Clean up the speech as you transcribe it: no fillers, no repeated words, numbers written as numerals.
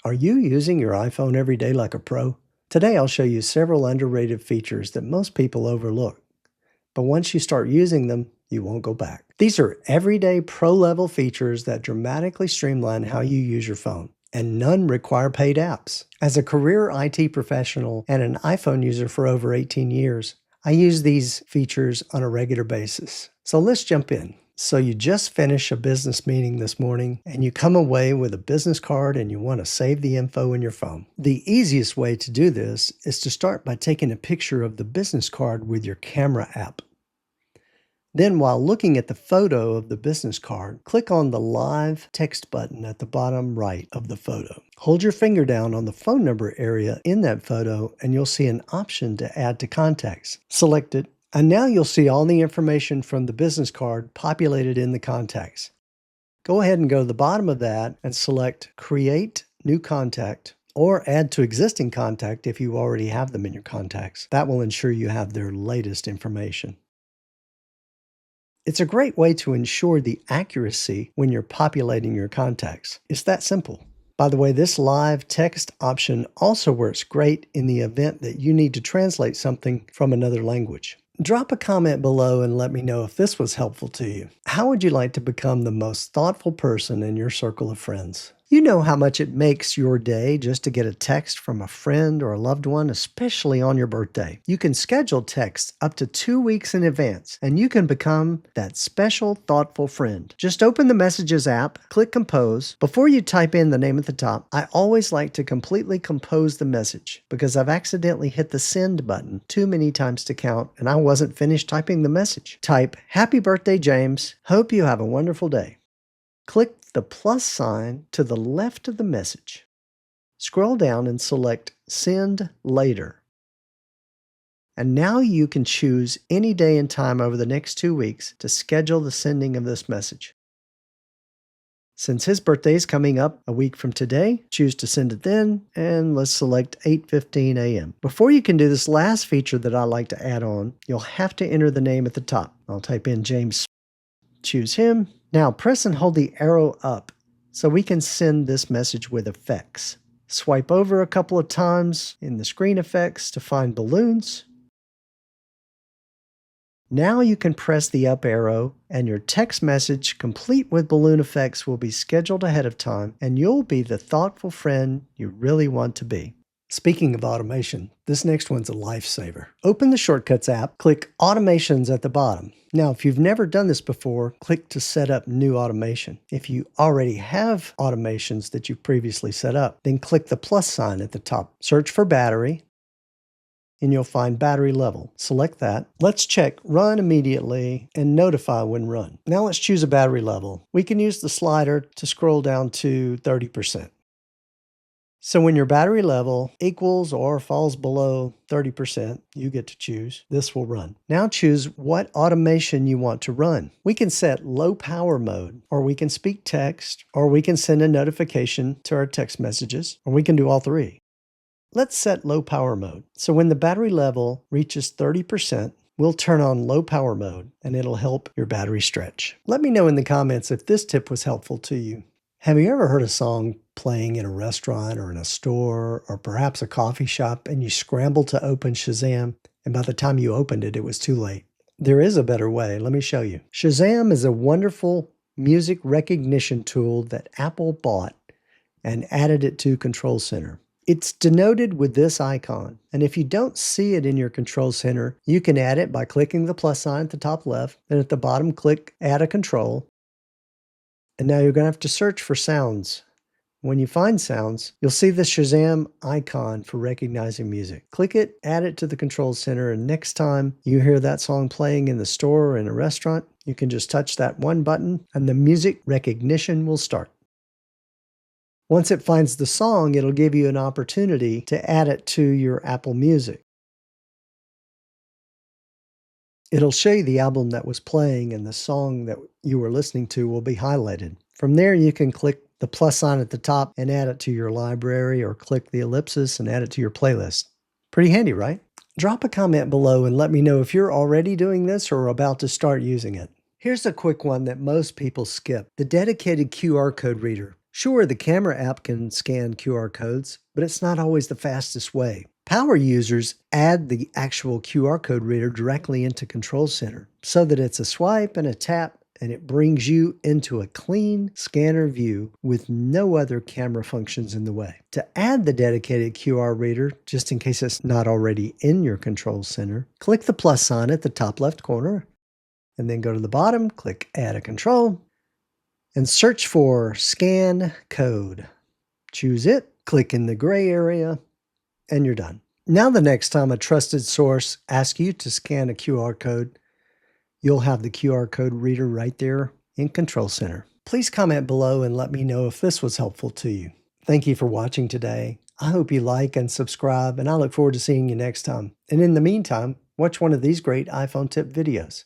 Are you using your iPhone every day like a pro? Today I'll show you several underrated features that most people overlook. But once you start using them, you won't go back. These are everyday pro-level features that dramatically streamline how you use your phone, and none require paid apps. As a career IT professional and an iPhone user for over 18 years, I use these features on a regular basis. So let's jump in. So you just finished a business meeting this morning and you come away with a business card and you want to save the info in your phone. The easiest way to do this is to start by taking a picture of the business card with your camera app. Then while looking at the photo of the business card, click on the live text button at the bottom right of the photo. Hold your finger down on the phone number area in that photo and you'll see an option to add to contacts. Select it. And now you'll see all the information from the business card populated in the contacts. Go ahead and go to the bottom of that and select Create New Contact or Add to Existing Contact if you already have them in your contacts. That will ensure you have their latest information. It's a great way to ensure the accuracy when you're populating your contacts. It's that simple. By the way, this live text option also works great in the event that you need to translate something from another language. Drop a comment below and let me know if this was helpful to you. How would you like to become the most thoughtful person in your circle of friends? You know how much it makes your day just to get a text from a friend or a loved one, especially on your birthday. You can schedule texts up to 2 weeks in advance, and you can become that special, thoughtful friend. Just open the Messages app, click Compose. Before you type in the name at the top, I always like to completely compose the message because I've accidentally hit the send button too many times to count, and I wasn't finished typing the message. Type, "Happy birthday, James. Hope you have a wonderful day." Click the plus sign to the left of the message. Scroll down and select Send Later. And now you can choose any day and time over the next 2 weeks to schedule the sending of this message. Since his birthday is coming up a week from today, choose to send it then, and let's select 8:15 a.m. Before you can do this last feature that I like to add on, you'll have to enter the name at the top. I'll type in James. Choose him. Now press and hold the arrow up so we can send this message with effects. Swipe over a couple of times in the screen effects to find balloons. Now you can press the up arrow and your text message complete with balloon effects will be scheduled ahead of time and you'll be the thoughtful friend you really want to be. Speaking of automation, this next one's a lifesaver. Open the Shortcuts app, click Automations at the bottom. Now, if you've never done this before, click to set up new automation. If you already have automations that you've previously set up, then click the plus sign at the top. Search for battery, and you'll find battery level. Select that. Let's check Run Immediately and Notify when run. Now let's choose a battery level. We can use the slider to scroll down to 30%. So when your battery level equals or falls below 30%, you get to choose, this will run. Now choose what automation you want to run. We can set low power mode, or we can speak text, or we can send a notification to our text messages, or we can do all three. Let's set low power mode. So when the battery level reaches 30%, we'll turn on low power mode and it'll help your battery stretch. Let me know in the comments if this tip was helpful to you. Have you ever heard a song playing in a restaurant or in a store or perhaps a coffee shop and you scrambled to open Shazam and by the time you opened it, it was too late? There is a better way. Let me show you. Shazam is a wonderful music recognition tool that Apple bought and added it to Control Center. It's denoted with this icon, and if you don't see it in your Control Center, you can add it by clicking the plus sign at the top left, and at the bottom click Add a Control. And now you're going to have to search for sounds. When you find sounds, you'll see the Shazam icon for recognizing music. Click it, add it to the Control Center, and next time you hear that song playing in the store or in a restaurant, you can just touch that one button and the music recognition will start. Once it finds the song, it'll give you an opportunity to add it to your Apple Music. It'll show you the album that was playing and the song that you were listening to will be highlighted. From there, you can click the plus sign at the top and add it to your library or click the ellipsis and add it to your playlist. Pretty handy, right? Drop a comment below and let me know if you're already doing this or about to start using it. Here's a quick one that most people skip, the dedicated QR code reader. Sure, the camera app can scan QR codes, but it's not always the fastest way. Power users add the actual QR code reader directly into Control Center so that it's a swipe and a tap and it brings you into a clean scanner view with no other camera functions in the way. To add the dedicated QR reader, just in case it's not already in your Control Center, click the plus sign at the top left corner and then go to the bottom, click Add a Control, and search for Scan Code. Choose it, click in the gray area, and you're done. Now the next time a trusted source asks you to scan a QR code, you'll have the QR code reader right there in Control Center. Please comment below and let me know if this was helpful to you. Thank you for watching today. I hope you like and subscribe, and I look forward to seeing you next time. And in the meantime, watch one of these great iPhone tip videos.